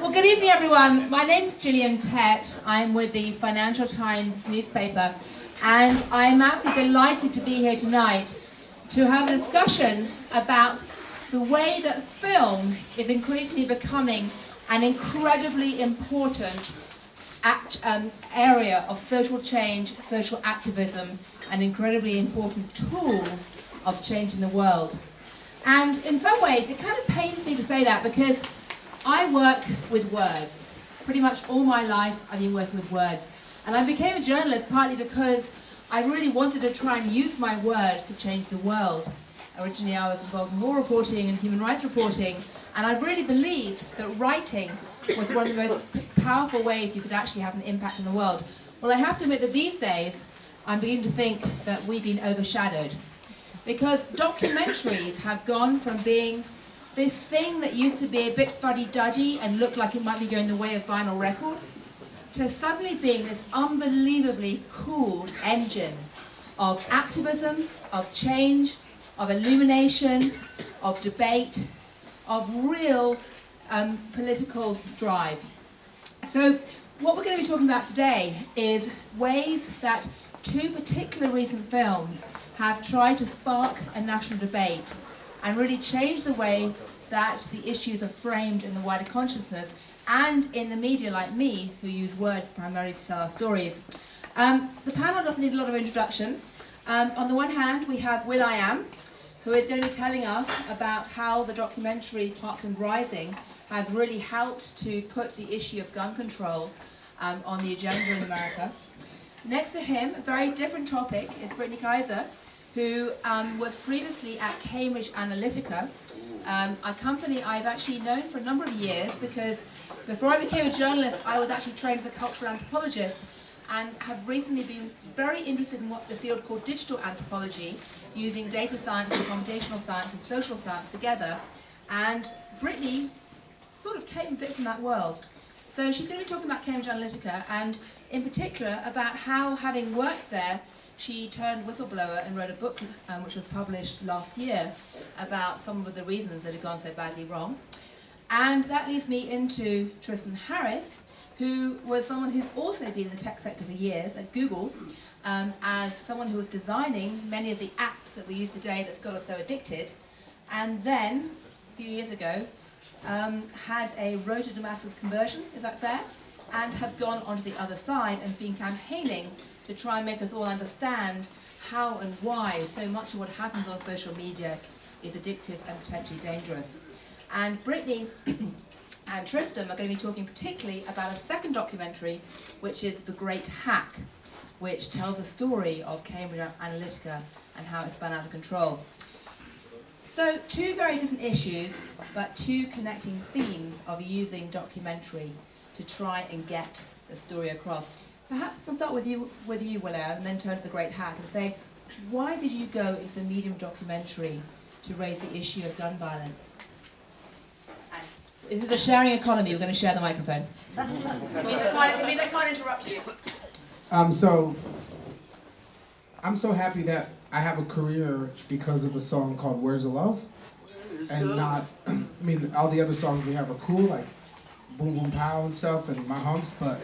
Well, good evening, everyone. My name's Gillian Tett. I'm with the Financial Times newspaper, and I'm absolutely delighted to be here tonight to have a discussion about the way that film is increasingly becoming an incredibly important area of social change, social activism, an incredibly important tool of changing the world. And in some ways, it kind of pains me to say that because I work with words. Pretty much all my life I've been working with words. And I became a journalist partly because I really wanted to try and use my words to change the world. Originally I was involved in war reporting and human rights reporting, and I really believed that writing was one of the most powerful ways you could actually have an impact on the world. Well, I have to admit that these days I'm beginning to think that we've been overshadowed. Because documentaries have gone from being this thing that used to be a bit fuddy-duddy and looked like it might be going the way of vinyl records, to suddenly being this unbelievably cool engine of activism, of change, of illumination, of debate, of real political drive. So what we're going to be talking about today is ways that two particular recent films have tried to spark a national debate and really change the way that the issues are framed in the wider consciousness and in the media like me, who use words primarily to tell our stories. The panel doesn't need a lot of introduction. On the one hand, we have will.i.am, who is going to be telling us about how the documentary Parkland Rising has really helped to put the issue of gun control on the agenda in America. Next to him, a very different topic, is Brittany Kaiser, who was previously at Cambridge Analytica, a company I've actually known for a number of years because before I became a journalist I was actually trained as a cultural anthropologist and have recently been very interested in what the field called digital anthropology, using data science and computational science and social science together, and Brittany sort of came a bit from that world. So she's going to be talking about Cambridge Analytica and in particular about how, having worked there, she turned whistleblower and wrote a book which was published last year about some of the reasons that had gone so badly wrong. And that leads me into Tristan Harris, who was someone who's also been in the tech sector for years at Google, as someone who was designing many of the apps that we use today that's got us so addicted, and then, a few years ago, had a road to Damascus conversion, is that fair? And has gone onto the other side and been campaigning to try and make us all understand how and why so much of what happens on social media is addictive and potentially dangerous. And Brittany and Tristan are going to be talking particularly about a second documentary, which is The Great Hack, which tells a story of Cambridge Analytica and how it spun out of control. So, two very different issues, but two connecting themes of using documentary to try and get the story across. Perhaps we'll start with you, Will.i.am, and then turn to The Great Hack and say, why did you go into the medium documentary to raise the issue of gun violence? This is a sharing economy, we're going to share the microphone. It means I can't interrupt you. I'm so happy that I have a career because of a song called Where's the Love? And not, I mean, all the other songs we have are cool, like Boom Boom Pow and stuff, and My Humps, but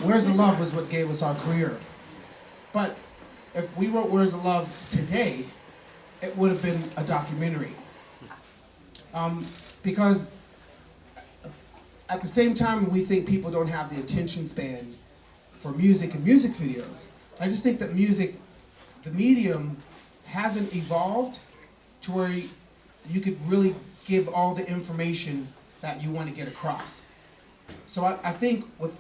Where's the Love was what gave us our career. But if we wrote Where's the Love today, it would have been a documentary. Because at the same time we think people don't have the attention span for music and music videos, I just think that music, the medium, hasn't evolved to where you could really give all the information that you want to get across. So I think with,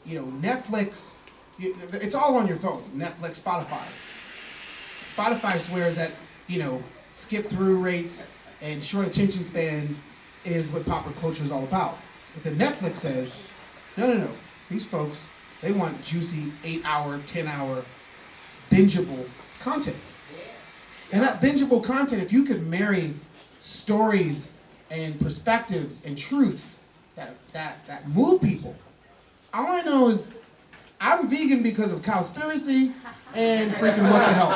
Netflix, it's all on your phone. Netflix, Spotify. Spotify swears that, skip through rates and short attention span is what popular culture is all about. But then Netflix says, no. These folks, they want juicy 8-hour, 10-hour, bingeable content. And that bingeable content, if you could marry stories and perspectives and truths that move people. All I know is I'm vegan because of Cowspiracy and freaking What the Hell.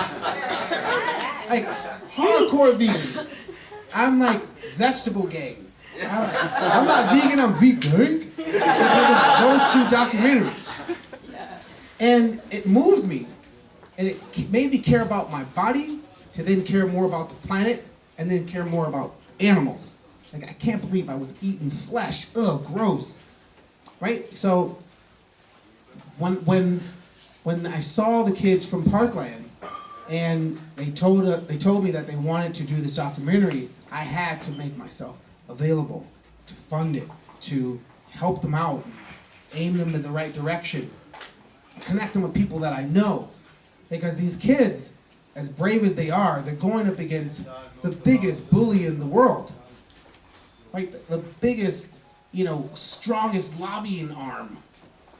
Like, hardcore vegan. I'm like vegetable gang. I'm not vegan, I'm vegan. Because of those two documentaries. And it moved me. And it made me care about my body, to then care more about the planet, and then care more about animals. Like, I can't believe I was eating flesh. Ugh, gross. Right? So, when I saw the kids from Parkland, and they told me that they wanted to do this documentary, I had to make myself available to fund it, to help them out, aim them in the right direction, connect them with people that I know. Because these kids, as brave as they are, they're going up against the biggest bully in the world. Right? The biggest, strongest lobbying arm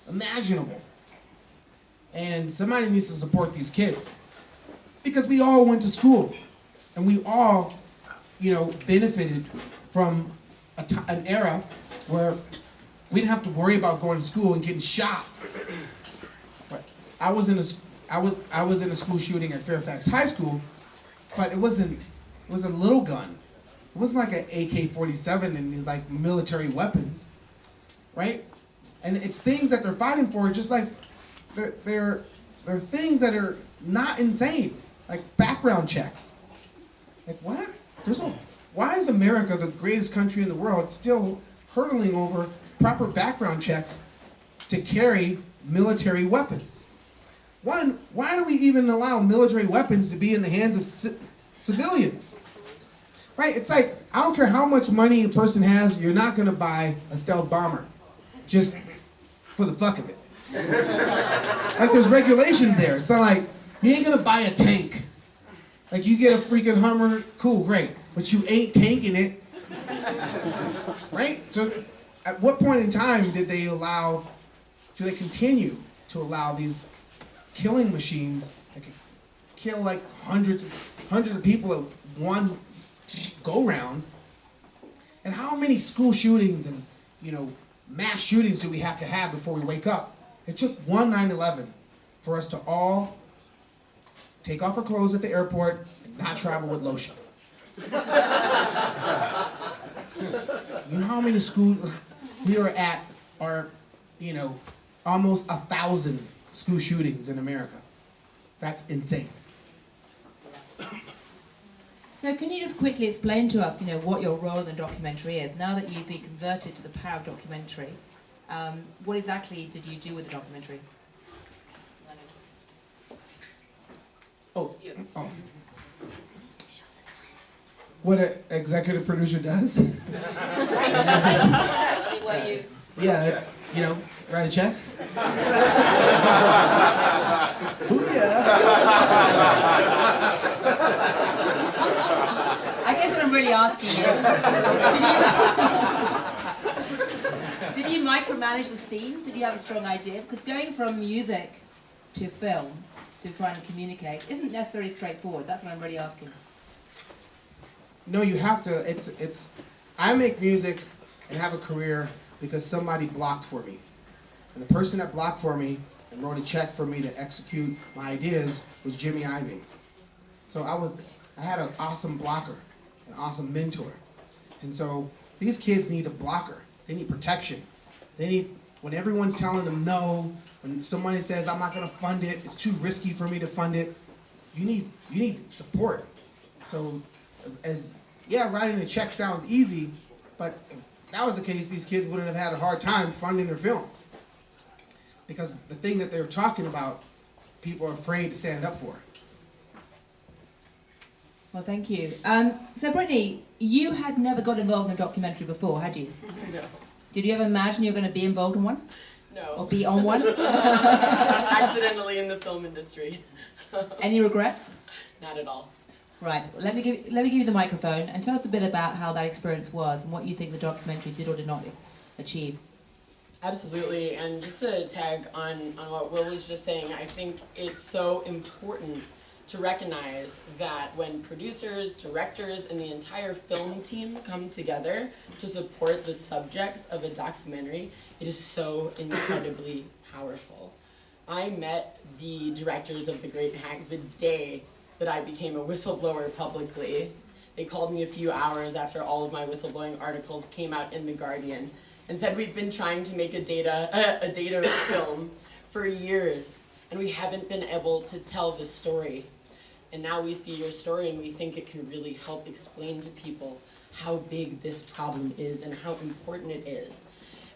imaginable. And somebody needs to support these kids. Because we all went to school. And we all, benefited from an era where we didn't have to worry about going to school and getting shot. But I was in a school shooting at Fairfax High School, but it was a little gun. It wasn't like an AK-47 and like military weapons, right? And it's things that they're fighting for, just like they're things that are not insane, like background checks. Like what? Why is America, the greatest country in the world, still hurtling over proper background checks to carry military weapons? One, why do we even allow military weapons to be in the hands of civilians? Right? It's like, I don't care how much money a person has, you're not going to buy a stealth bomber just for the fuck of it. Like, there's regulations there. It's not like, you ain't going to buy a tank. Like, you get a freaking Hummer, cool, great. But you ain't tanking it. Right? So, at what point in time do they continue to allow these killing machines that can kill like hundreds of people at one go round? And how many school shootings and mass shootings do we have to have before we wake up? It took one 9/11 for us to all take off our clothes at the airport and not travel with lotion. You know how many schools we are at are, almost 1,000 school shootings in America. That's insane. So can you just quickly explain to us, what your role in the documentary is? Now that you've been converted to the power of documentary, what exactly did you do with the documentary? Oh. What an executive producer does? Yeah, write a check. Booyah! I guess what I'm really asking is, did you micromanage the scenes? Did you have a strong idea? Because going from music to film to trying to communicate isn't necessarily straightforward. That's what I'm really asking. No, you have to. I make music and have a career because somebody blocked for me. And the person that blocked for me and wrote a check for me to execute my ideas was Jimmy Iovine. So I had an awesome blocker, an awesome mentor. And so these kids need a blocker. They need protection. They need, when everyone's telling them no, when somebody says, I'm not gonna fund it, it's too risky for me to fund it, you need support. So writing a check sounds easy, but if that was the case, these kids wouldn't have had a hard time funding their film. Because the thing that they're talking about, people are afraid to stand up for. Well, thank you. So, Brittany, you had never got involved in a documentary before, had you? No. Did you ever imagine you were going to be involved in one? No. Or be on one? Accidentally in the film industry. Any regrets? Not at all. Right. Well, let me give you the microphone and tell us a bit about how that experience was and what you think the documentary did or did not achieve. Absolutely, and just to tag on what Will was just saying, I think it's so important to recognize that when producers, directors, and the entire film team come together to support the subjects of a documentary, it is so incredibly powerful. I met the directors of The Great Hack the day that I became a whistleblower publicly. They called me a few hours after all of my whistleblowing articles came out in The Guardian and said, we've been trying to make a data film for years, and we haven't been able to tell the story. And now we see your story and we think it can really help explain to people how big this problem is and how important it is.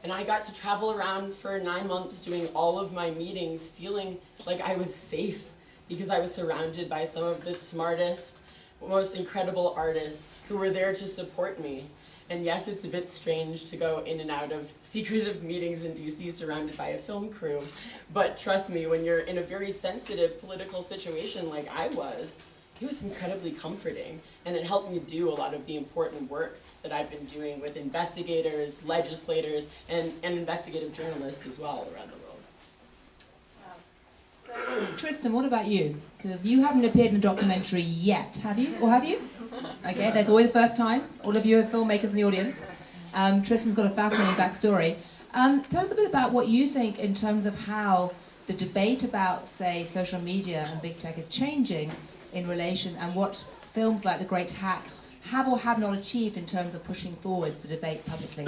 And I got to travel around for 9 months doing all of my meetings feeling like I was safe because I was surrounded by some of the smartest, most incredible artists who were there to support me. And yes, it's a bit strange to go in and out of secretive meetings in DC surrounded by a film crew, but trust me, when you're in a very sensitive political situation like I was, it was incredibly comforting, and it helped me do a lot of the important work that I've been doing with investigators, legislators, and investigative journalists as well around the world. Tristan, what about you? Because you haven't appeared in a documentary yet, have you? Or have you? Okay, that's always the first time. All of you are filmmakers in the audience. Tristan's got a fascinating backstory. Tell us a bit about what you think in terms of how the debate about, say, social media and big tech is changing in relation, and what films like The Great Hack have or have not achieved in terms of pushing forward the debate publicly.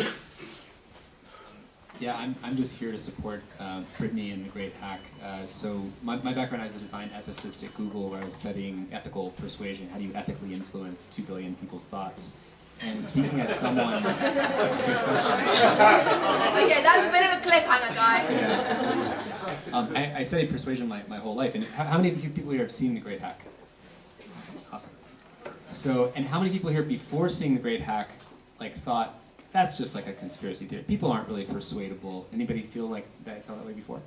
Yeah, I'm just here to support Brittany and The Great Hack. So my background, I was a design ethicist at Google, where I was studying ethical persuasion. How do you ethically influence 2 billion people's thoughts? And speaking as someone... Okay, that's a bit of a cliffhanger, guys. Yeah. I studied persuasion my whole life. And how many people here have seen The Great Hack? Awesome. So, and how many people here before seeing The Great Hack thought, that's just like a conspiracy theory. People aren't really persuadable. Anybody feel like that felt that way before?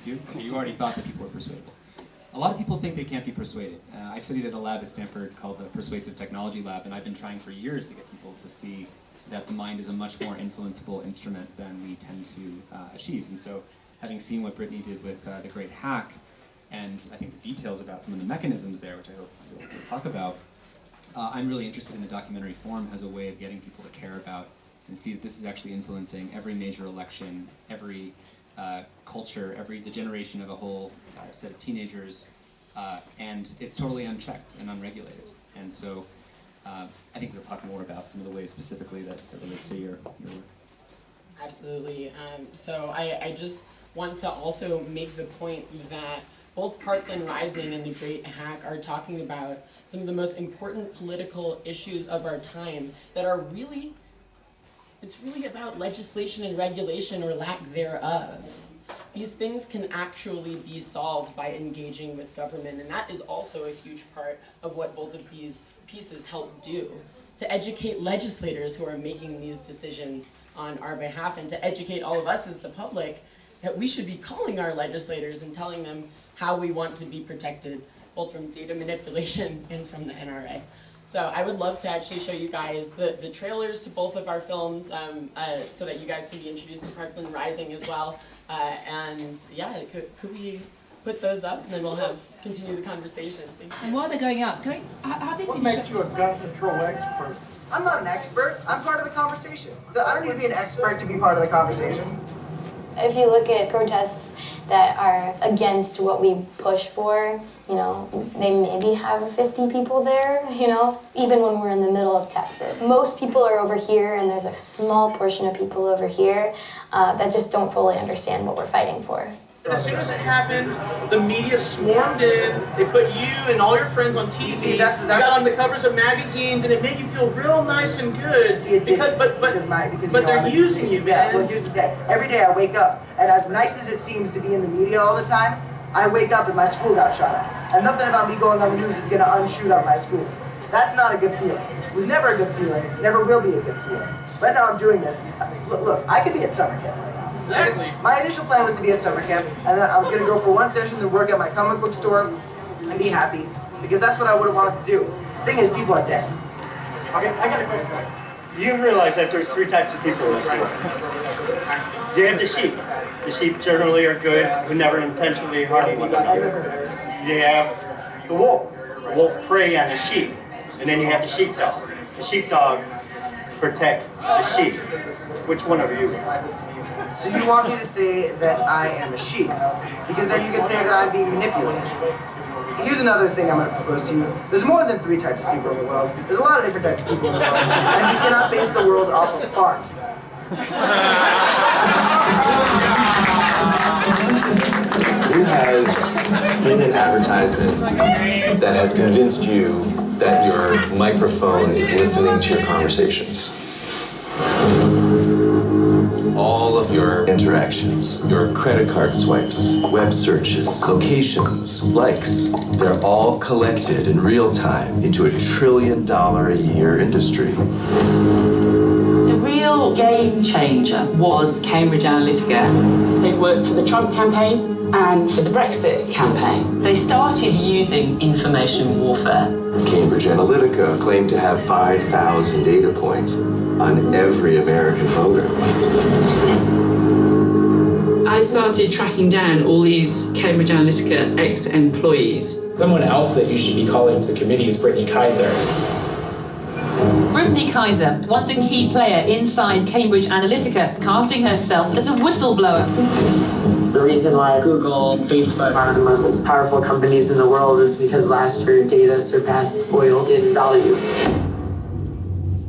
You? Okay, you already thought that people were persuadable. A lot of people think they can't be persuaded. I studied at a lab at Stanford called the Persuasive Technology Lab, and I've been trying for years to get people to see that the mind is a much more influenceable instrument than we tend to achieve. And so, having seen what Brittany did with The Great Hack, and I think the details about some of the mechanisms there, which I hope we'll talk about, I'm really interested in the documentary form as a way of getting people to care about and see that this is actually influencing every major election, every culture, the generation of a whole set of teenagers, and it's totally unchecked and unregulated. And so I think we'll talk more about some of the ways specifically that relates to your work. Absolutely. So I just want to also make the point that both Parkland Rising and The Great Hack are talking about some of the most important political issues of our time that are really, it's really about legislation and regulation or lack thereof. These things can actually be solved by engaging with government, and that is also a huge part of what both of these pieces help do, to educate legislators who are making these decisions on our behalf, and to educate all of us as the public that we should be calling our legislators and telling them how we want to be protected, both from data manipulation and from the NRA. So I would love to actually show you guys the trailers to both of our films so that you guys can be introduced to Parkland Rising as well. And yeah, could we put those up, and then we'll continue the conversation. Thank you. And while they're going up, how What makes you a gun control expert? I'm not an expert. I'm part of the conversation. I don't need to be an expert to be part of the conversation. If you look at protests that are against what we push for, they maybe have 50 people there, even when we're in the middle of Texas. Most people are over here, and there's a small portion of people over here that just don't fully understand what we're fighting for. As soon as it happened, the media swarmed in. They put you and all your friends on TV. See, you got on the covers of magazines, and it made you feel real nice and good. See, it did. But they're using you, man. Yeah, well, here's the thing. Every day I wake up, and as nice as it seems to be in the media all the time, I wake up and my school got shot at. And nothing about me going on the news is going to unshoot up my school. That's not a good feeling. It was never a good feeling. Never will be a good feeling. Right now I'm doing this. Look, I could be at summer camp. Exactly. My initial plan was to be at summer camp, and then I was going to go for one session to work at my comic book store and be happy, because that's what I would have wanted to do. The thing is, people are dead. Okay, I got a question. You realize that there's 3 types of people in this world. You have the sheep. The sheep generally are good, who never intentionally harm one another. You have the wolf. The wolf prey on the sheep. And then you have the sheepdog. The sheepdog protects the sheep. Which one are you? So you want me to say that I am a sheep, because then you can say that I'm being manipulated. here's another thing I'm going to propose to you. There's more than 3 types of people in the world. There's a lot of different types of people in the world, and we cannot base the world off of farms. Who has seen an advertisement that has convinced you that your microphone is listening to your conversations? All of your interactions, your credit card swipes, web searches, locations, likes, they're all collected in real time into a $1 trillion a year industry. The real game changer was Cambridge Analytica. They'd worked for the Trump campaign and for the Brexit campaign. They started using information warfare. Cambridge Analytica claimed to have 5,000 data points on every American voter. I started tracking down all these Cambridge Analytica ex-employees. Someone else that you should be calling to committee is Brittany Kaiser. Brittany Kaiser, once a key player inside Cambridge Analytica, casting herself as a whistleblower. The reason why Google, Facebook are the most powerful companies in the world is because last year data surpassed oil in value.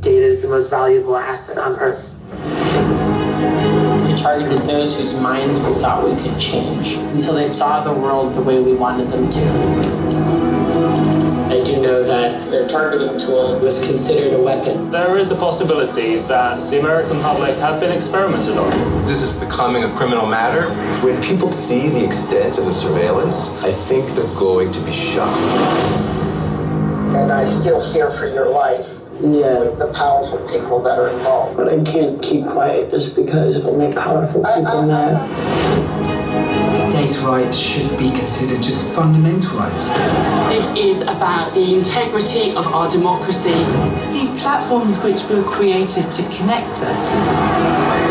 Data is the most valuable asset on Earth. We targeted those whose minds we thought we could change until they saw the world the way we wanted them to. I do know that their targeting tool was considered a weapon. There is a possibility that the American public have been experimented on. This is becoming a criminal matter. When people see the extent of the surveillance, I think they're going to be shocked. And I still fear for your life. Yeah. With the powerful people that are involved. But I can't keep quiet just because it'll make powerful people mad. Data rights should be considered just fundamental rights. This is about the integrity of our democracy. These platforms which were created to connect us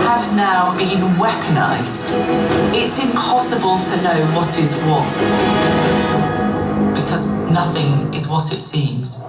have now been weaponized. It's impossible to know what is what, because nothing is what it seems.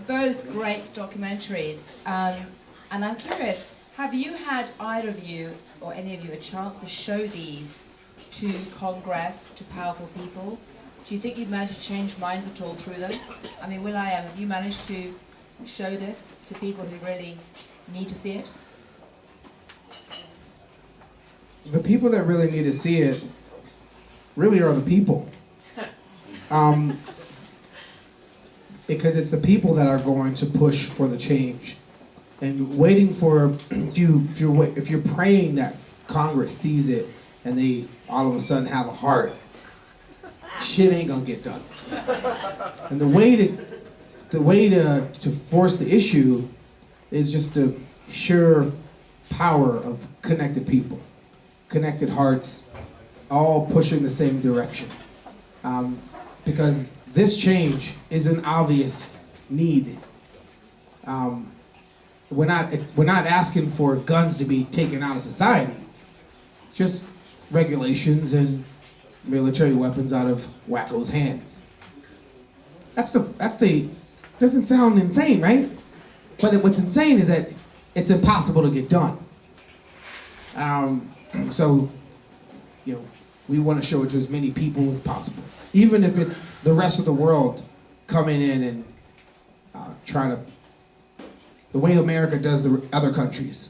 Both great documentaries, and I'm curious, have you had either of you or any of you a chance to show these to Congress, to powerful people? Do you think you've managed to change minds at all through them? I mean, Will.i.am, have you managed to show this to people who really need to see it? The people that really need to see it really are the people. Because it's the people that are going to push for the change, and waiting for if you're praying that Congress sees it and they all of a sudden have a heart, shit ain't gonna get done. And the way to force the issue is just the sheer power of connected people, connected hearts, all pushing the same direction. Because this change is an obvious need. We're not asking for guns to be taken out of society. Just regulations and military weapons out of wackos' hands. Doesn't sound insane, right? But what's insane is that it's impossible to get done. So, we want to show it to as many people as possible. Even if it's the rest of the world coming in and trying to, the way America does the other countries.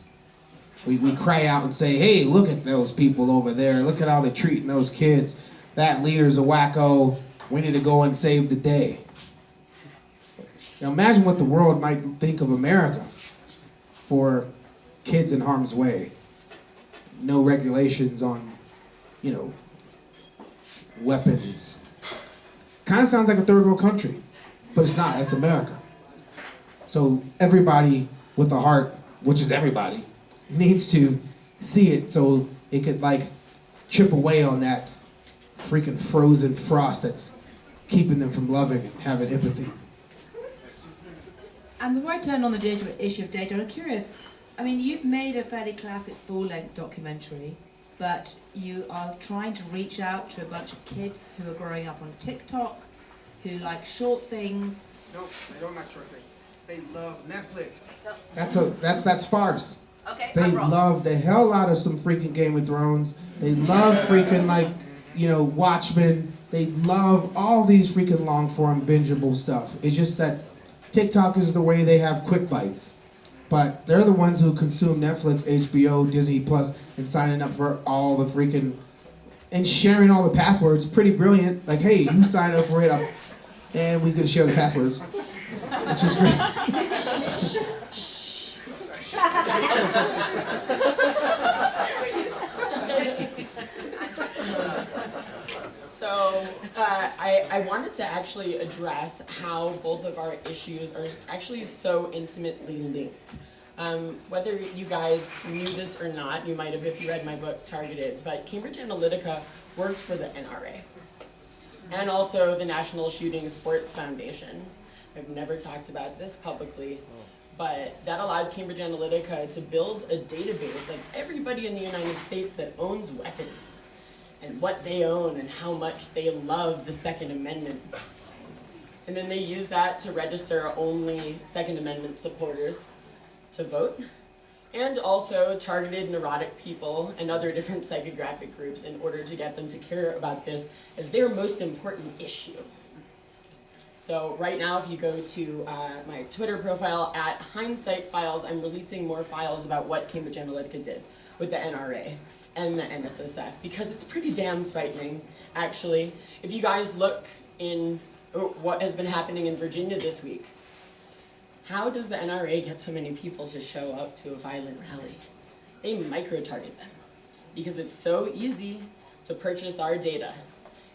We cry out and say, hey, look at those people over there. Look at how they're treating those kids. That leader's a wacko. We need to go and save the day. Now imagine what the world might think of America for kids in harm's way. No regulations on, weapons. Kind of sounds like a third world country, but it's not. It's America. So everybody with a heart, which is everybody, needs to see it so it could chip away on that freaking frozen frost that's keeping them from loving and having empathy. And before I turn on the issue of data, I'm curious. I mean, you've made a fairly classic full-length documentary, but you are trying to reach out to a bunch of kids who are growing up on TikTok, who like short things. No, they don't like short things. They love Netflix. That's farce. Okay, They I'm wrong. love the hell out of some freaking Game of Thrones. They love freaking Watchmen. They love all these freaking long form bingeable stuff. It's just that TikTok is the way they have quick bites. But they're the ones who consume Netflix, HBO, Disney Plus, and signing up for all the freaking and sharing all the passwords. Pretty brilliant. Like, hey, you sign up for it, and we could share the passwords, which is great. So I wanted to actually address how both of our issues are actually so intimately linked. Whether you guys knew this or not, you might have if you read my book, Targeted, but Cambridge Analytica worked for the NRA and also the National Shooting Sports Foundation. I've never talked about this publicly, but that allowed Cambridge Analytica to build a database of everybody in the United States that owns weapons and what they own and how much they love the Second Amendment. And then they use that to register only Second Amendment supporters to vote, and also targeted neurotic people and other different psychographic groups in order to get them to care about this as their most important issue. So right now, if you go to my Twitter profile at Hindsight Files, I'm releasing more files about what Cambridge Analytica did with the NRA and the NSSF, because it's pretty damn frightening, actually. If you guys look in what has been happening in Virginia this week, how does the NRA get so many people to show up to a violent rally? They micro-target them because it's so easy to purchase our data.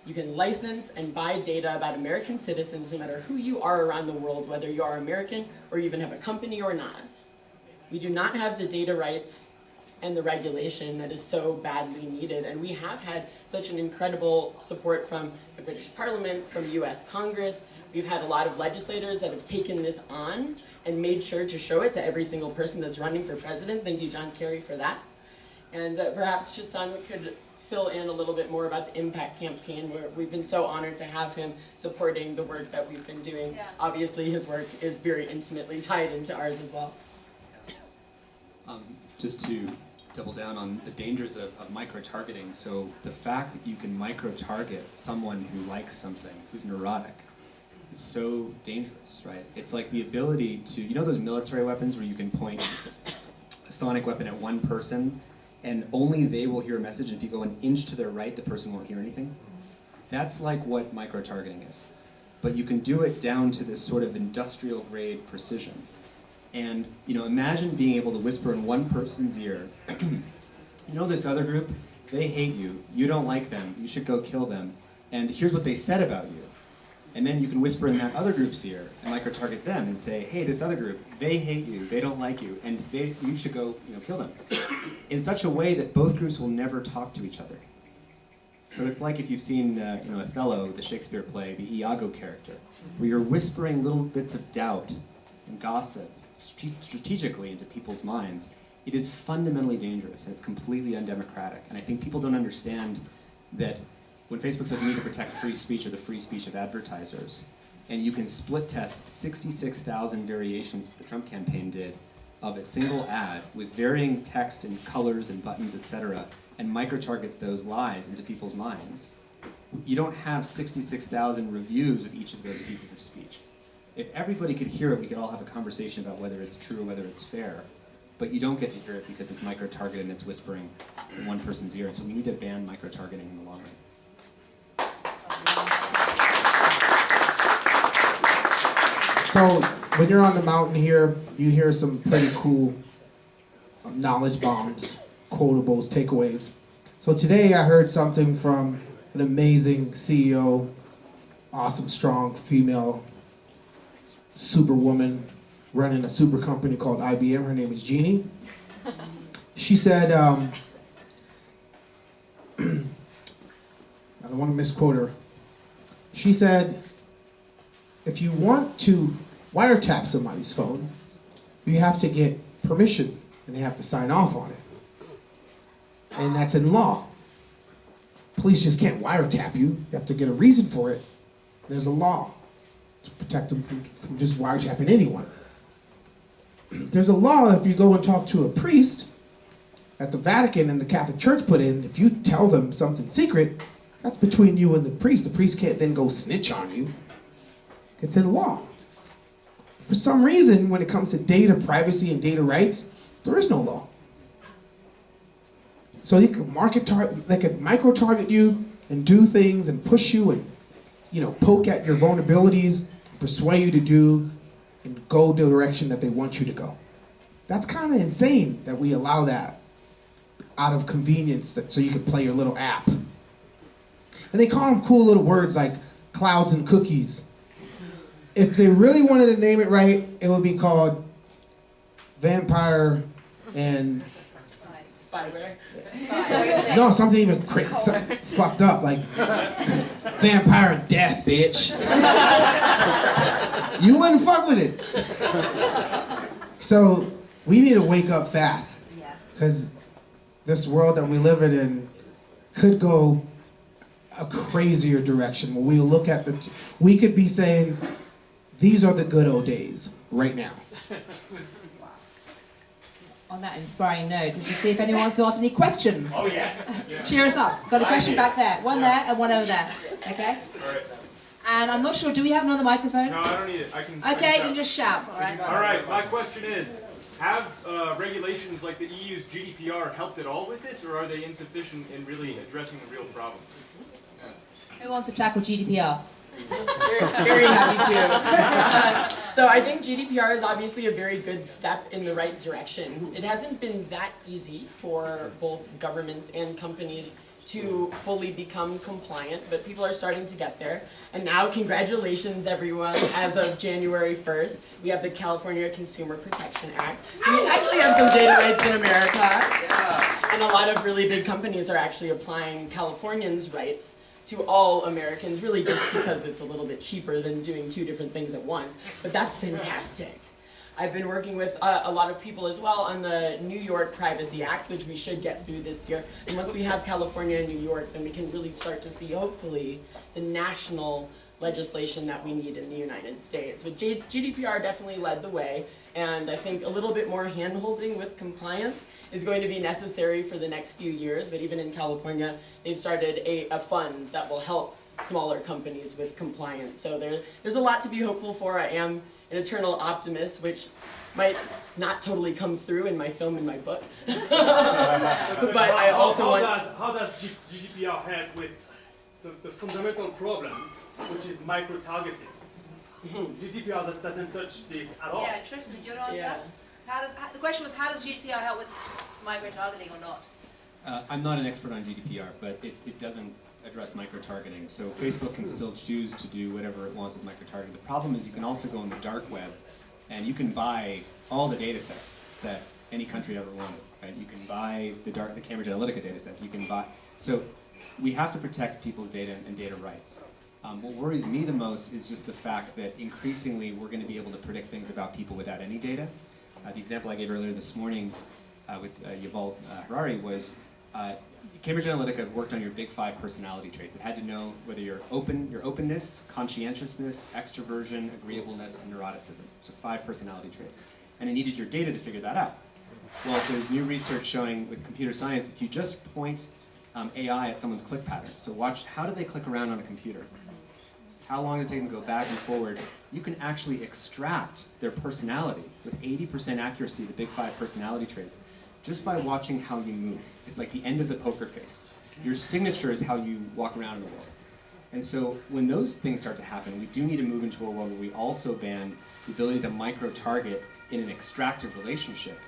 You can license and buy data about American citizens no matter who you are around the world, whether you are American or even have a company or not. We do not have the data rights and the regulation that is so badly needed, and we have had such an incredible support from the British Parliament, from US Congress. We've had a lot of legislators that have taken this on and made sure to show it to every single person that's running for president. Thank you, John Kerry, for that. And perhaps Tristan could fill in a little bit more about the Impact campaign, where we've been so honored to have him supporting the work that we've been doing. Yeah. Obviously, his work is very intimately tied into ours as well. Just to double down on the dangers of micro-targeting. So the fact that you can micro-target someone who likes something, who's neurotic, is so dangerous, right? It's like the ability to, you know those military weapons where you can point a sonic weapon at one person and only they will hear a message, and if you go an inch to their right, the person won't hear anything? That's like what micro-targeting is. But you can do it down to this sort of industrial grade precision. And imagine being able to whisper in one person's ear, you know this other group, they hate you, you don't like them, you should go kill them, and here's what they said about you. And then you can whisper in that other group's ear and micro-target them and say, hey, this other group, they hate you, they don't like you, and you should go kill them. In such a way that both groups will never talk to each other. So it's like if you've seen Othello, the Shakespeare play, the Iago character, where you're whispering little bits of doubt and gossip strategically into people's minds. It is fundamentally dangerous, and it's completely undemocratic. And I think people don't understand that when Facebook says we need to protect free speech or the free speech of advertisers, and you can split test 66,000 variations the Trump campaign did of a single ad with varying text and colors and buttons, etc., and micro-target those lies into people's minds, you don't have 66,000 reviews of each of those pieces of speech. If everybody could hear it, we could all have a conversation about whether it's true or whether it's fair. But you don't get to hear it because it's micro-targeted and it's whispering in one person's ear. So we need to ban micro-targeting in the long run. So when you're on the mountain here, you hear some pretty cool knowledge bombs, quotables, takeaways. So today I heard something from an amazing CEO, awesome, strong, female, superwoman running a super company called IBM. Her name is Jeannie. She said, I don't want to misquote her. She said, if you want to wiretap somebody's phone, you have to get permission and they have to sign off on it. and that's in law. Police just can't wiretap you. You have to get a reason for it. There's a law to protect them from just wiretapping anyone. There's a law if you go and talk to a priest that the Vatican and the Catholic Church put in, if you tell them something secret, that's between you and the priest. The priest can't then go snitch on you. It's in law. For some reason, when it comes to data privacy and data rights, there is no law. So they could they could micro-target you and do things and push you and, you know, poke at your vulnerabilities, persuade you to do and go the direction that they want you to go. That's kind of insane that we allow that out of convenience, so you can play your little app. And they call them cool little words like clouds and cookies. If they really wanted to name it right, it would be called vampire and Spyware. no, something even fucked up, like vampire and death, bitch. You wouldn't fuck with it. So we need to wake up fast, because this world that we live in could go a crazier direction. When we look at we could be saying, these are the good old days right now. On that inspiring note, would you see if anyone wants to ask any questions? Oh yeah. Cheer us up. Got a question back there. One there and one over there. Okay? And I'm not sure, do we have another microphone? No, I don't need it. I can. Okay, you can just shout. All right. All right. My question is, have regulations like the EU's GDPR helped at all with this, or are they insufficient in really addressing the real problem? Who wants to tackle GDPR? Very happy to. So I think GDPR is obviously a very good step in the right direction. It hasn't been that easy for both governments and companies to fully become compliant, but people are starting to get there. And now, congratulations everyone, as of January 1st, we have the California Consumer Protection Act. So we actually have some data rights in America. And a lot of really big companies are actually applying Californians' rights to all Americans, really just because it's a little bit cheaper than doing two different things at once. But that's fantastic. I've been working with a lot of people as well on the New York Privacy Act, which we should get through this year. And once we have California and New York, then we can really start to see, hopefully, the national legislation that we need in the United States. But GDPR definitely led the way, and I think a little bit more hand-holding with compliance is going to be necessary for the next few years. But even in California, they've started a fund that will help smaller companies with compliance. So there's a lot to be hopeful for. I am an eternal optimist, which might not totally come through in my film and my book. But I also want... How does GDPR help with the fundamental problem, which is micro-targeting? GDPR that doesn't touch this at all. Yeah, Tristan, do you want to answer that? The question was, how does GDPR help with micro-targeting or not? I'm not an expert on GDPR, but it doesn't address micro-targeting. So Facebook can still choose to do whatever it wants with micro-targeting. The problem is you can also go on the dark web and you can buy all the data sets that any country ever wanted. Right? You can buy the Cambridge Analytica data sets. You can buy. So we have to protect people's data and data rights. What worries me the most is just the fact that increasingly we're going to be able to predict things about people without any data. The example I gave earlier this morning with Yuval Harari was Cambridge Analytica worked on your big 5 personality traits. It had to know whether you're open, your openness, conscientiousness, extroversion, agreeableness, and neuroticism. So 5 personality traits. And it needed your data to figure that out. Well, there's new research showing with computer science, if you just point AI at someone's click pattern, so watch how do they click around on a computer? How long does it take them to go back and forward? You can actually extract their personality with 80% accuracy, the big 5 personality traits, just by watching how you move. It's like the end of the poker face. Your signature is how you walk around in the world. And so when those things start to happen, we do need to move into a world where we also ban the ability to micro-target in an extractive relationship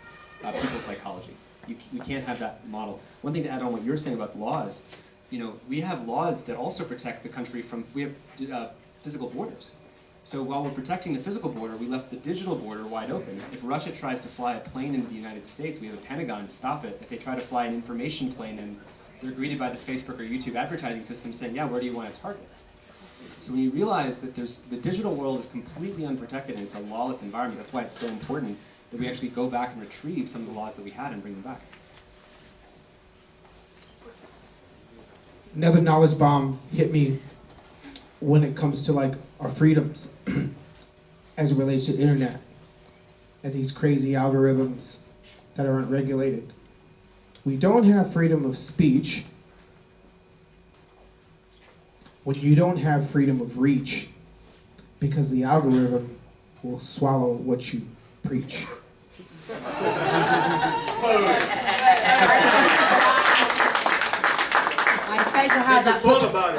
people's psychology. We can't have that model. One thing to add on what you're saying about the laws, we have laws that also protect the country from, we have physical borders. So while we're protecting the physical border, we left the digital border wide open. If Russia tries to fly a plane into the United States, we have a Pentagon to stop it. If they try to fly an information plane and they're greeted by the Facebook or YouTube advertising system saying, yeah, where do you want to target? So when you realize that the digital world is completely unprotected and it's a lawless environment, that's why it's so important that we actually go back and retrieve some of the laws that we had and bring them back. another knowledge bomb hit me when it comes to like our freedoms as it relates to the internet and these crazy algorithms that aren't regulated. We don't have freedom of speech when you don't have freedom of reach, because the algorithm will swallow what you preach. I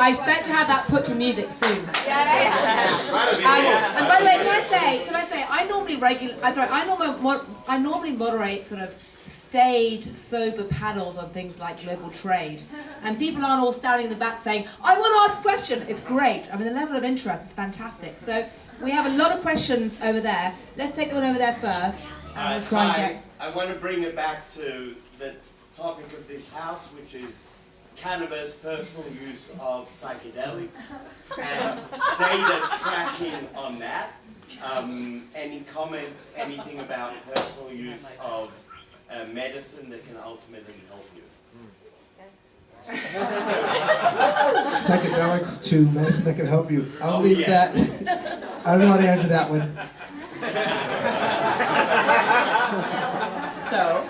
expect to have that put to music soon. And by the way, can I say, I normally moderate sort of staid, sober panels on things like global trade, and people aren't all standing in the back saying, "I want to ask a question." It's great. I mean, the level of interest is fantastic. So we have a lot of questions over there. Let's take the one over there first, and we'll try and get. I want to bring it back to the topic of this house, which is cannabis, personal use of psychedelics, and data tracking on that. Any comments, anything about personal use of medicine that can ultimately help you? Psychedelics to medicine that can help you. I'll leave that. I don't know how to answer that one. So,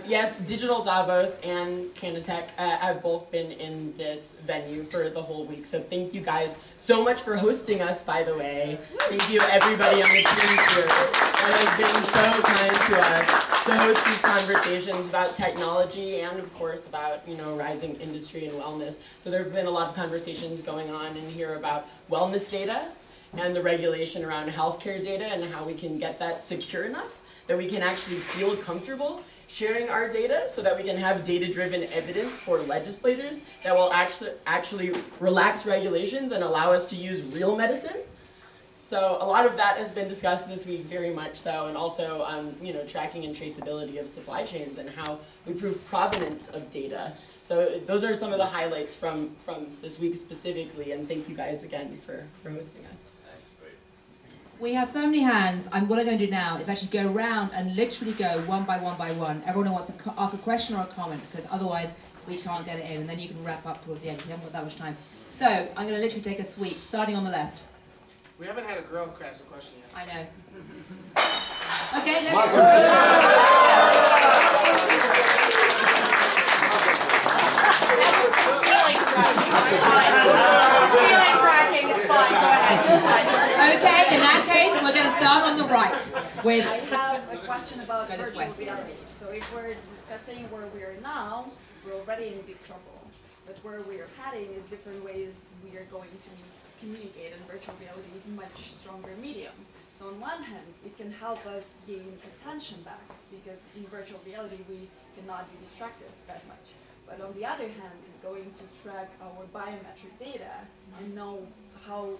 yes, Digital Davos and Canatech have both been in this venue for the whole week. So thank you guys so much for hosting us, by the way. Thank you everybody on the team here that has been so kind to us to host these conversations about technology and, of course, about, rising industry and wellness. So there have been a lot of conversations going on in here about wellness data and the regulation around healthcare data and how we can get that secure enough that we can actually feel comfortable sharing our data so that we can have data-driven evidence for legislators that will actually relax regulations and allow us to use real medicine. So a lot of that has been discussed this week, very much so, and also tracking and traceability of supply chains and how we prove provenance of data. So those are some of the highlights from this week specifically, and thank you guys again for hosting us. We have so many hands, and what I'm going to do now is actually go around and literally go one by one. Everyone who wants to ask a question or a comment, because otherwise we can't get it in, and then you can wrap up towards the end, because we haven't got that much time. So I'm going to literally take a sweep, starting on the left. We haven't had a girl ask a question yet. I know. Okay, let's It's fine, go ahead. Okay, in that case, we're going to start on the right with. I have a question about virtual reality. So if we're discussing where we are now, we're already in big trouble. But where we are heading is different ways we are going to communicate, and virtual reality is a much stronger medium. So on one hand, it can help us gain attention back, because in virtual reality we cannot be distracted that much. But on the other hand, it's going to track our biometric data and know how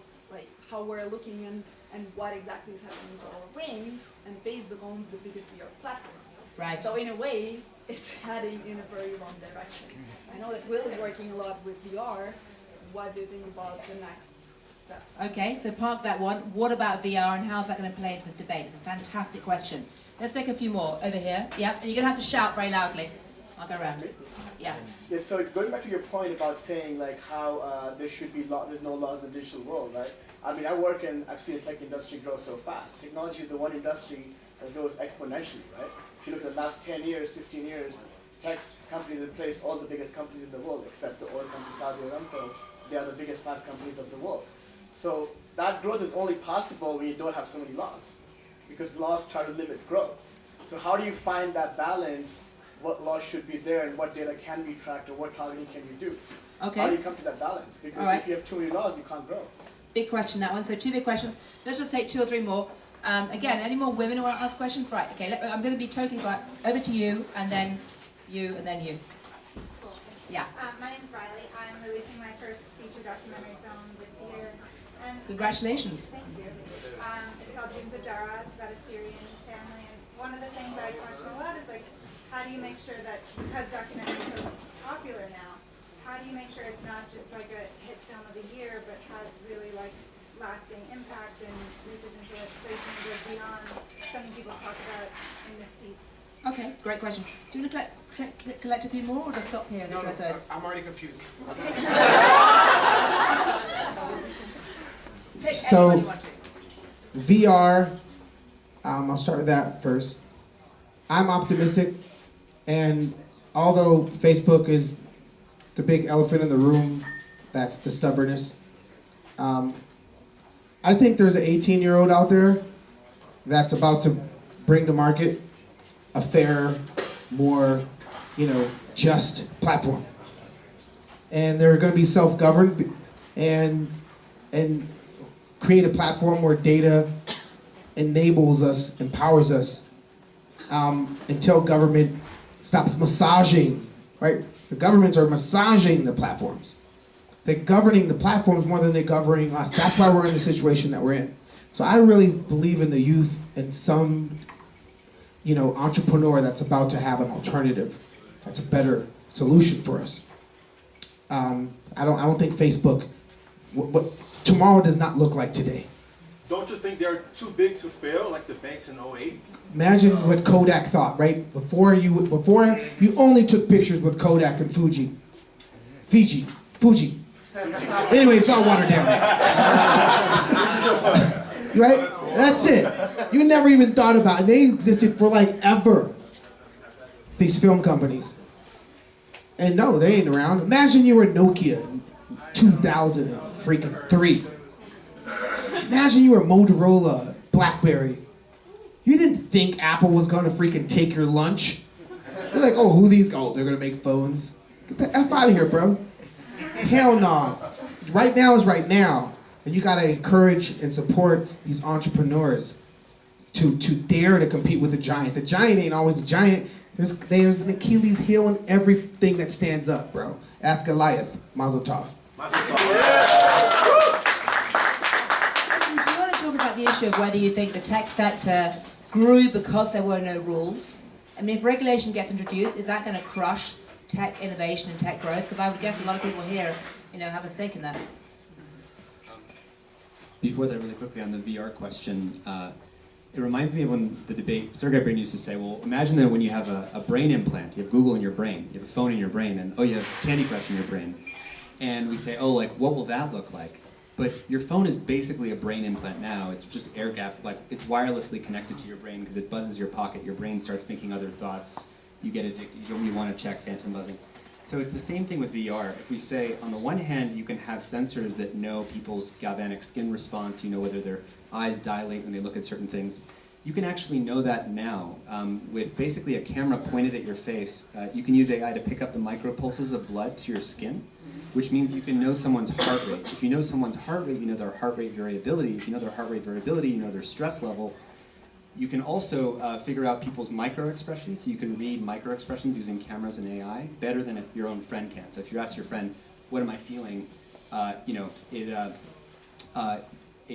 we're looking and what exactly is happening to our brains. And Facebook owns the biggest VR platform. Right. So in a way, it's heading in a very wrong direction. I know that Will is working a lot with VR. What do you think about the next steps? Okay, so park that one. What about VR and how's that going to play into this debate? It's a fantastic question. Let's take a few more over here. Yeah, and you're going to have to shout very loudly. I'll go around. Yeah. Yeah. So going back to your point about saying like how there should be there's no laws in the digital world, right? I mean, I've seen the tech industry grow so fast. Technology is the one industry that grows exponentially, right? If you look at the last 10 years, 15 years, tech companies have replaced all the biggest companies in the world, except the oil company Saudi Aramco. They are the biggest 5 companies of the world. So that growth is only possible when you don't have so many laws, because laws try to limit growth. So how do you find that balance? What laws should be there and what data can be tracked or what targeting can you do? Okay. How do you come to that balance? Because if you have too many laws, you can't grow. Big question, that one. So 2 big questions. Let's just take 2 or 3 more. Again, any more women who want to ask questions? Right, okay, I'm going to be totally right. Over to you, and then you, and then you. Yeah. My name's Riley. I'm releasing my first feature documentary film this year. And Congratulations. Thank you. It's called Dreams of Dara. It's about a Syrian family. And one of the things I question a lot is like, how do you make sure that, because documentaries are so popular now, how do you make sure it's not just like a hit film of the year, but has really like lasting impact and reaches into legislation and goes beyond something people talk about in this season? Okay, great question. Do you want to collect a few more, or just stop here? No, I'm already confused. So, VR, I'll start with that first. I'm optimistic, and although Facebook is the big elephant in the room, that's the stubbornness, I think there's an 18-year-old out there that's about to bring to market a fair, more, just platform. And they're going to be self-governed and create a platform where data enables us, empowers us, until government stops massaging, right? The governments are massaging the platforms. They're governing the platforms more than they're governing us. That's why we're in the situation that we're in. So I really believe in the youth and some, entrepreneur that's about to have an alternative, that's a better solution for us. I don't think Facebook, what tomorrow does not look like today. Don't you think they're too big to fail, like the banks in 08? Imagine what Kodak thought, right? Before you only took pictures with Kodak and Fuji. Anyway, it's all watered down. Right? That's it. You never even thought about it. They existed for like ever. These film companies. And no, they ain't around. Imagine you were Nokia in 2003. Imagine you were Motorola, BlackBerry. You didn't think Apple was gonna freaking take your lunch. You're like, oh, they're gonna make phones. Get the F out of here, bro. Hell no. Right now is right now. And you gotta encourage and support these entrepreneurs to dare to compete with the giant. The giant ain't always a giant. There's an Achilles heel in everything that stands up, bro. Ask Goliath. Mazel tov. Do you want to talk about the issue of whether you think the tech sector grew because there were no rules? I mean, if regulation gets introduced, is that going to crush tech innovation and tech growth? Because I would guess a lot of people here, have a stake in that. Before that, really quickly on the VR question, it reminds me of when the debate, Sergey Brin used to say, well, imagine that when you have a brain implant, you have Google in your brain, you have a phone in your brain, and you have Candy Crush in your brain. And we say, what will that look like? But your phone is basically a brain implant now. It's just air gap, it's wirelessly connected to your brain because it buzzes your pocket. Your brain starts thinking other thoughts. You get addicted. You want to check phantom buzzing. So it's the same thing with VR. If we say, on the one hand, you can have sensors that know people's galvanic skin response, whether their eyes dilate when they look at certain things. You can actually know that now. With basically a camera pointed at your face, you can use AI to pick up the micropulses of blood to your skin, which means you can know someone's heart rate. If you know someone's heart rate, you know their heart rate variability. If you know their heart rate variability, you know their stress level. You can also figure out people's micro-expressions, so you can read micro-expressions using cameras and AI better than your own friend can. So if you ask your friend, what am I feeling, a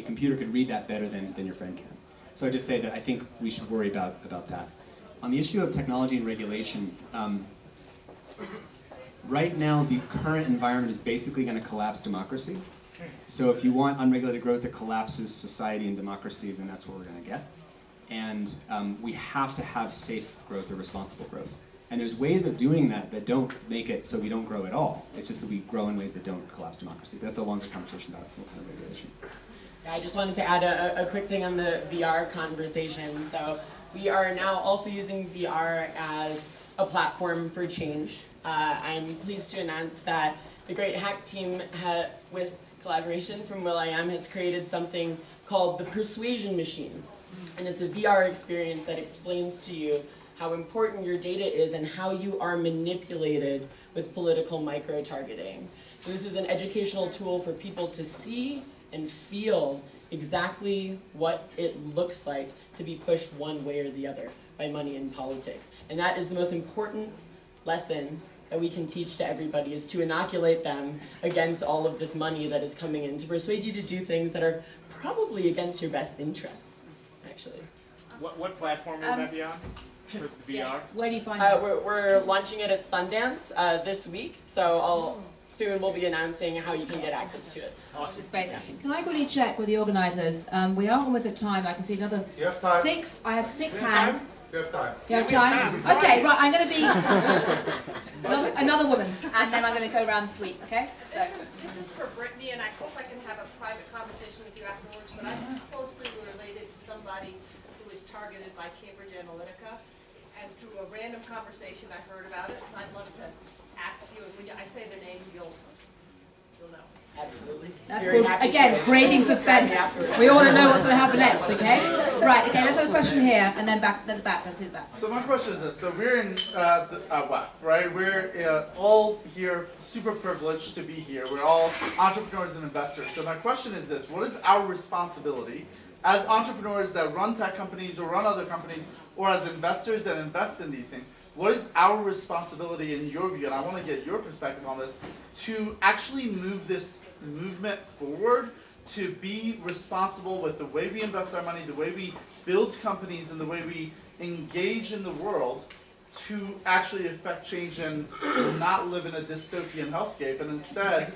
computer could read that better than your friend can. So I just say that I think we should worry about that. On the issue of technology and regulation, right now the current environment is basically going to collapse democracy. So if you want unregulated growth that collapses society and democracy, then that's what we're going to get. And we have to have safe growth or responsible growth. And there's ways of doing that that don't make it so we don't grow at all. It's just that we grow in ways that don't collapse democracy. That's a longer conversation about what kind of regulation. Yeah, I just wanted to add a quick thing on the VR conversation. So we are now also using VR as a platform for change. I'm pleased to announce that the Great Hack team, with collaboration from will.i.am, has created something called the Persuasion Machine. And it's a VR experience that explains to you how important your data is and how you are manipulated with political micro-targeting. So this is an educational tool for people to see and feel exactly what it looks like to be pushed one way or the other by money in politics. And that is the most important lesson that we can teach to everybody, is to inoculate them against all of this money that is coming in, to persuade you to do things that are probably against your best interests. Actually. What platform will that be on? For the VR? Where do you find it? We're launching it at Sundance this week, so soon we'll be announcing how you can get access to it. Awesome. Can I quickly check with the organisers? We are almost at time. I can see another 6. I have 6 hands. We have time. You have time? Okay, right, I'm going to be another woman, and then I'm going to go around the suite, okay? So. This is for Brittany, and I hope I can have a private conversation with you afterwards, but I'm closely related to somebody who was targeted by Cambridge Analytica, and through a random conversation I heard about it, so I'd love to ask you, and when I say the name, you'll know. Absolutely. That's cool. Again, creating suspense. We all want to know what's going to happen next, okay? Right, okay, let's have a question here, and then back, then the back, let's see the back. So my question is this, so we're in the WEF, right? We're all here, super privileged to be here. We're all entrepreneurs and investors. So my question is this, what is our responsibility as entrepreneurs that run tech companies or run other companies, or as investors that invest in these things? What is our responsibility in your view, and I want to get your perspective on this, to actually move this movement forward, to be responsible with the way we invest our money, the way we build companies, and the way we engage in the world to actually affect change and to not live in a dystopian hellscape and instead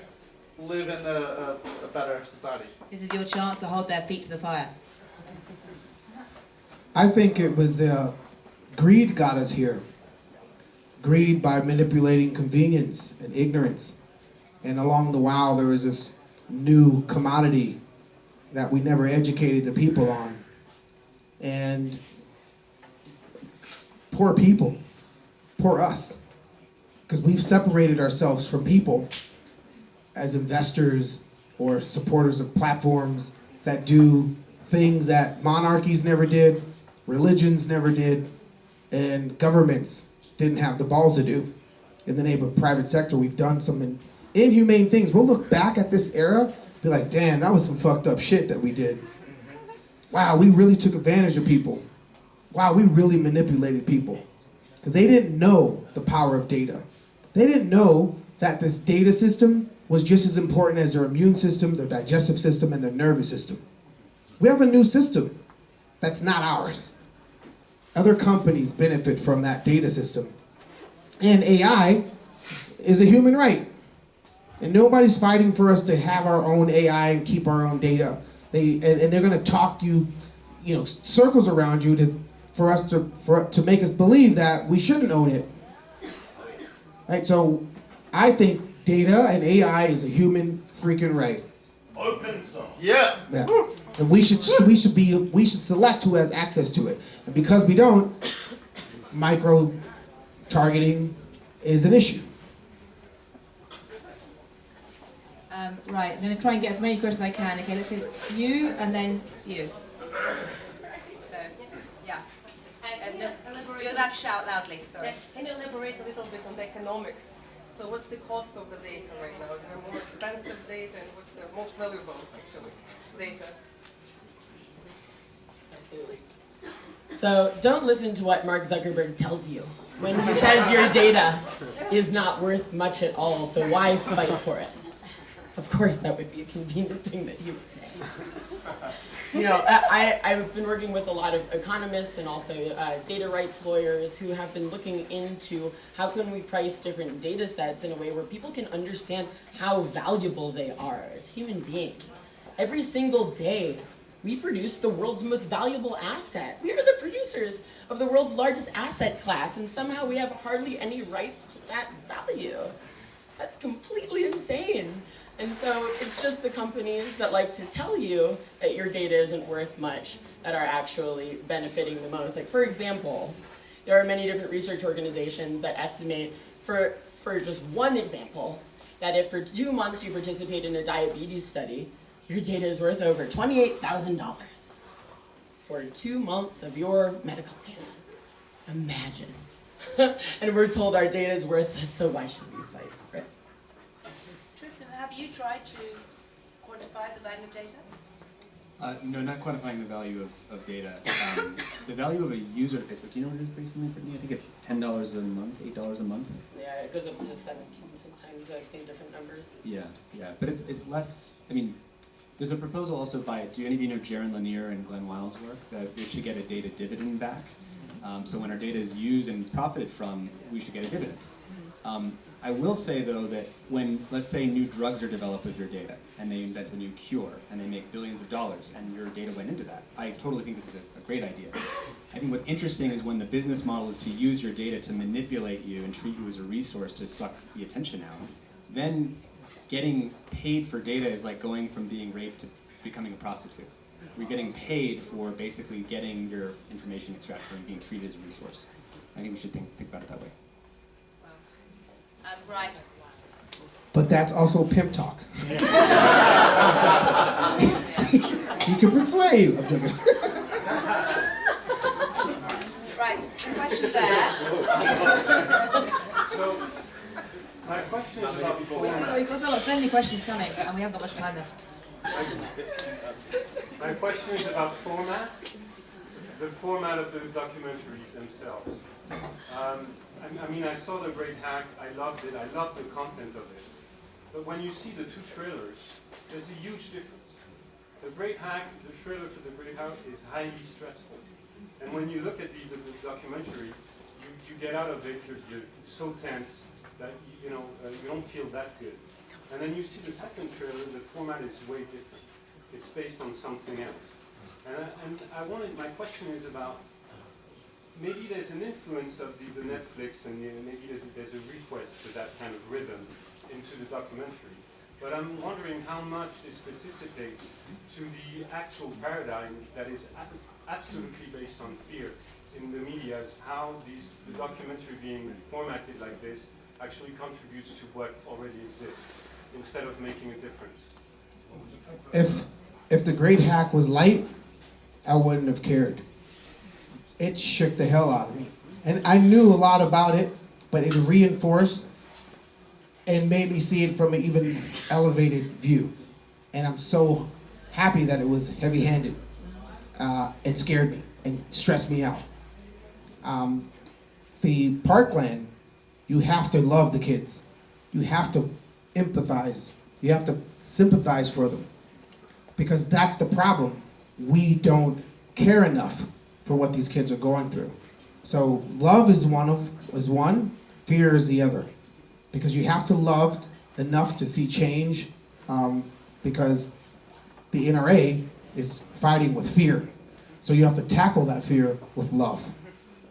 live in a better society? This is your chance to hold their feet to the fire. I think it was greed got us here. Greed by manipulating convenience and ignorance. And along the while, there was this new commodity that we never educated the people on. And poor people, poor us, because we've separated ourselves from people as investors or supporters of platforms that do things that monarchies never did, religions never did, and governments didn't have the balls to do. In the name of private sector, we've done some inhumane things. We'll look back at this era, be like, damn, that was some fucked up shit that we did. Wow, we really took advantage of people. Wow, we really manipulated people. Because they didn't know the power of data. They didn't know that this data system was just as important as their immune system, their digestive system, and their nervous system. We have a new system that's not ours. Other companies benefit from that data system. And AI is a human right. And nobody's fighting for us to have our own AI and keep our own data. And they're going to talk circles around you to make us believe that we shouldn't own it. Right? So I think data and AI is a human freaking right. Open source. Yeah. And we should select who has access to it. And because we don't, micro-targeting is an issue. Right, I'm going to try and get as many questions as I can. Okay, let's do you and then you. So, yeah. And you'll have to shout loudly, sorry. Can you elaborate a little bit on the economics? So what's the cost of the data right now? Is there more expensive data, and what's the most valuable, actually, data? Absolutely. So don't listen to what Mark Zuckerberg tells you when he says your data is not worth much at all, so why fight for it? Of course, that would be a convenient thing that he would say. I've been working with a lot of economists and also data rights lawyers who have been looking into how can we price different data sets in a way where people can understand how valuable they are as human beings. Every single day, we produce the world's most valuable asset. We are the producers of the world's largest asset class, and somehow we have hardly any rights to that value. That's completely insane. And so it's just the companies that like to tell you that your data isn't worth much that are actually benefiting the most. Like, for example, there are many different research organizations that estimate, for just one example, that if for 2 months you participate in a diabetes study, your data is worth over $28,000 for 2 months of your medical data. Imagine. And we're told our data is worth this, so why should we fight for it? Tristan, have you tried to quantify the value of data? No, not quantifying the value of data. The value of a user to Facebook, do you know what it is recently, Brittany? I think it's $10 a month, $8 a month. Yeah, it goes up to 17 sometimes. I've seen different numbers. Yeah, but it's less, I mean, there's a proposal also by, do any of you know Jaron Lanier and Glenn Wiles' work, that we should get a data dividend back. So when our data is used and profited from, we should get a dividend. I will say, though, that when, let's say, new drugs are developed with your data, and they invent a new cure, and they make billions of dollars, and your data went into that, I totally think this is a great idea. I think what's interesting is when the business model is to use your data to manipulate you and treat you as a resource to suck the attention out, then getting paid for data is like going from being raped to becoming a prostitute. We're getting paid for basically getting your information extracted and being treated as a resource. I think we should think about it that way. Right. But that's also pimp talk. He can persuade. I'm joking. Right, question there. So, my question is about We've got so many questions coming, and we haven't got much time left. My question is about format, the format of the documentaries themselves. I mean, I saw The Great Hack, I loved it, I loved the content of it. But when you see the two trailers, there's a huge difference. The Great Hack, the trailer for The Great Hack is highly stressful. And when you look at the documentary, you get out of it, it's so tense that you don't feel that good. And then you see the second trailer, the format is way different. It's based on something else. And my question is about, maybe there's an influence of the Netflix and maybe there's a request for that kind of rhythm into the documentary. But I'm wondering how much this participates to the actual paradigm that is absolutely based on fear in the media, as how the documentary being formatted like this actually contributes to what already exists, instead of making a difference. If The Great Hack was light, I wouldn't have cared. It shook the hell out of me. And I knew a lot about it, but it reinforced and made me see it from an even elevated view. And I'm so happy that it was heavy-handed and scared me and stressed me out. The Parkland, you have to love the kids. You have to empathize. You have to sympathize for them. Because that's the problem. We don't care enough for what these kids are going through. So love is one, fear is the other. Because you have to love enough to see change, because the NRA is fighting with fear. So you have to tackle that fear with love.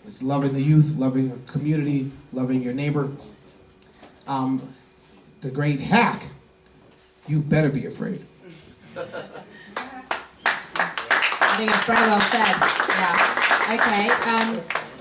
It's loving the youth, loving your community, loving your neighbor. The Great Hack, you better be afraid. I think it's very well said. Yeah. Okay.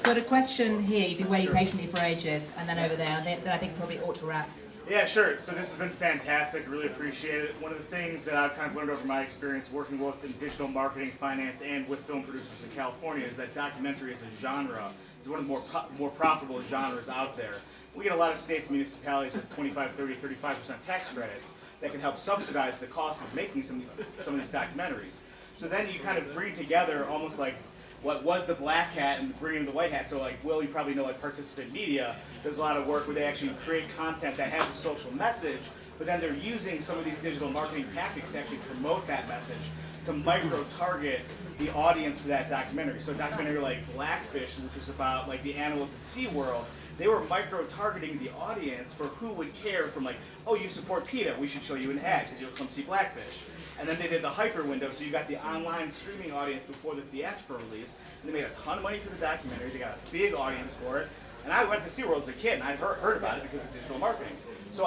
Got a question here. You've been waiting patiently for ages, and then over there. Then I think probably ought to wrap. Yeah, sure. So this has been fantastic. Really appreciate it. One of the things that I've kind of learned over my experience working both in digital marketing, finance, and with film producers in California is that documentary as a genre is one of the more profitable genres out there. We get a lot of states and municipalities with 25, 30, 35% tax credits that can help subsidize the cost of making some of these documentaries. So then you kind of bring together almost like what was the black hat and bringing the white hat. So like Will, you probably know, like Participant Media does a lot of work where they actually create content that has a social message, but then they're using some of these digital marketing tactics to actually promote that message, to micro-target the audience for that documentary. So a documentary like Blackfish, which was about like the animals at SeaWorld, they were micro-targeting the audience for who would care from like, oh, you support PETA, we should show you an ad because you'll come see Blackfish. And then they did the hyper window, so you got the online streaming audience before the theatrical release, and they made a ton of money for the documentary, they got a big audience for it, and I went to SeaWorld as a kid, and I heard about it because of digital marketing. So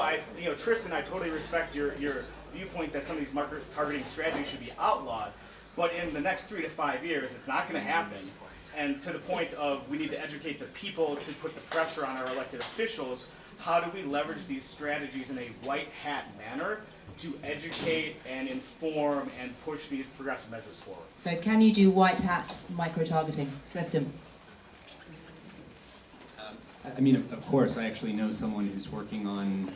Tristan, I totally respect your viewpoint that some of these market targeting strategies should be outlawed, but in the next 3 to 5 years, it's not going to happen. And to the point of we need to educate the people to put the pressure on our elected officials, how do we leverage these strategies in a white hat manner to educate and inform and push these progressive measures forward? So can you do white hat micro-targeting? Tristan? I mean, of course, I actually know someone who's working on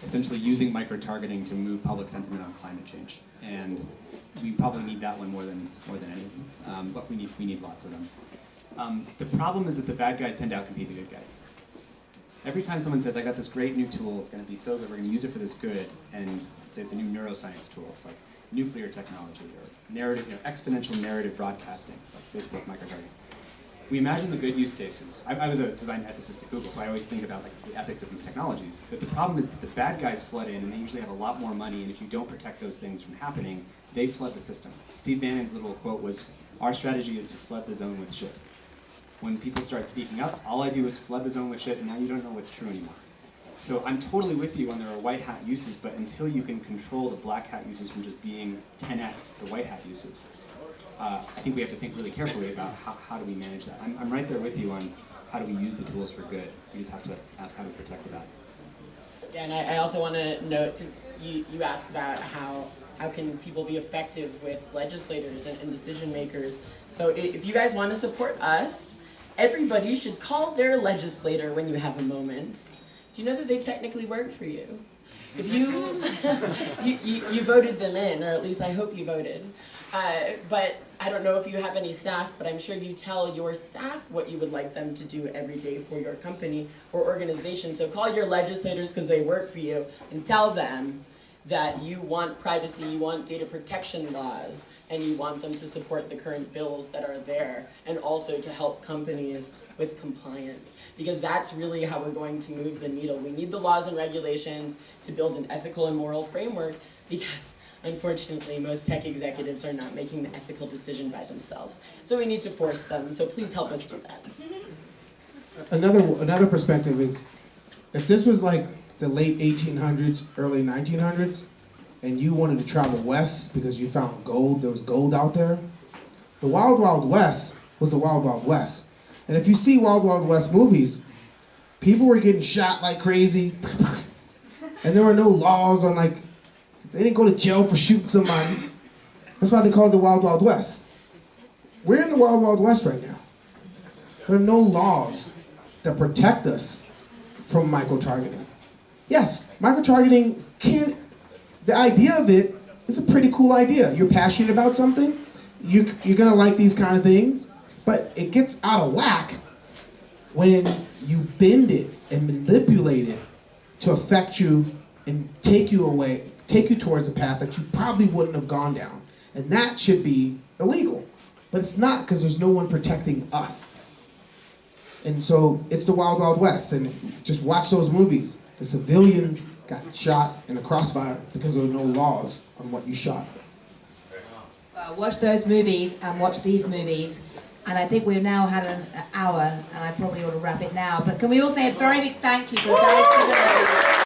essentially using micro-targeting to move public sentiment on climate change. And we probably need that one more than anything, but we need lots of them. The problem is that the bad guys tend to outcompete the good guys. Every time someone says, I got this great new tool, it's going to be so good, we're going to use it for this good, and say it's a new neuroscience tool, it's like nuclear technology or narrative, exponential narrative broadcasting, like Facebook micro-targeting. We imagine the good use cases. I was a design ethicist at Google, so I always think about like the ethics of these technologies. But the problem is that the bad guys flood in, and they usually have a lot more money, and if you don't protect those things from happening, they flood the system. Steve Bannon's little quote was, Our strategy is to flood the zone with shit. When people start speaking up, all I do is flood the zone with shit, and now you don't know what's true anymore. So I'm totally with you when there are white hat uses, but until you can control the black hat uses from just being 10x the white hat uses, I think we have to think really carefully about how do we manage that. I'm right there with you on how do we use the tools for good. We just have to ask how to protect that. Yeah, and I also want to note, because you asked about how can people be effective with legislators and decision makers. So if you guys want to support us, everybody should call their legislator when you have a moment. Do you know that they technically work for you? If you you voted them in, or at least I hope you voted. But I don't know if you have any staff, but I'm sure you tell your staff what you would like them to do every day for your company or organization. So call your legislators because they work for you and tell them that you want privacy, you want data protection laws, and you want them to support the current bills that are there, and also to help companies with compliance, because that's really how we're going to move the needle. We need the laws and regulations to build an ethical and moral framework, because unfortunately most tech executives are not making the ethical decision by themselves. So we need to force them, so please help us do that. Another perspective is, if this was like the late 1800s, early 1900s, and you wanted to travel west because you found gold, there was gold out there, the Wild Wild West was the Wild Wild West. And if you see Wild Wild West movies, people were getting shot like crazy, and there were no laws on, like, they didn't go to jail for shooting somebody. That's why they call it the Wild Wild West. We're in the Wild Wild West right now. There are no laws that protect us from micro-targeting. Yes, micro-targeting the idea of it is a pretty cool idea. You're passionate about something, you're gonna like these kind of things, but it gets out of whack when you bend it and manipulate it to affect you and take you towards a path that you probably wouldn't have gone down. And that should be illegal. But it's not, because there's no one protecting us. And so it's the Wild Wild West. And if you just watch those movies, the civilians got shot in the crossfire because there were no laws on what you shot. Watch those movies and watch these movies. And I think we've now had an hour, and I probably ought to wrap it now. But can we all say a very big thank you for Gary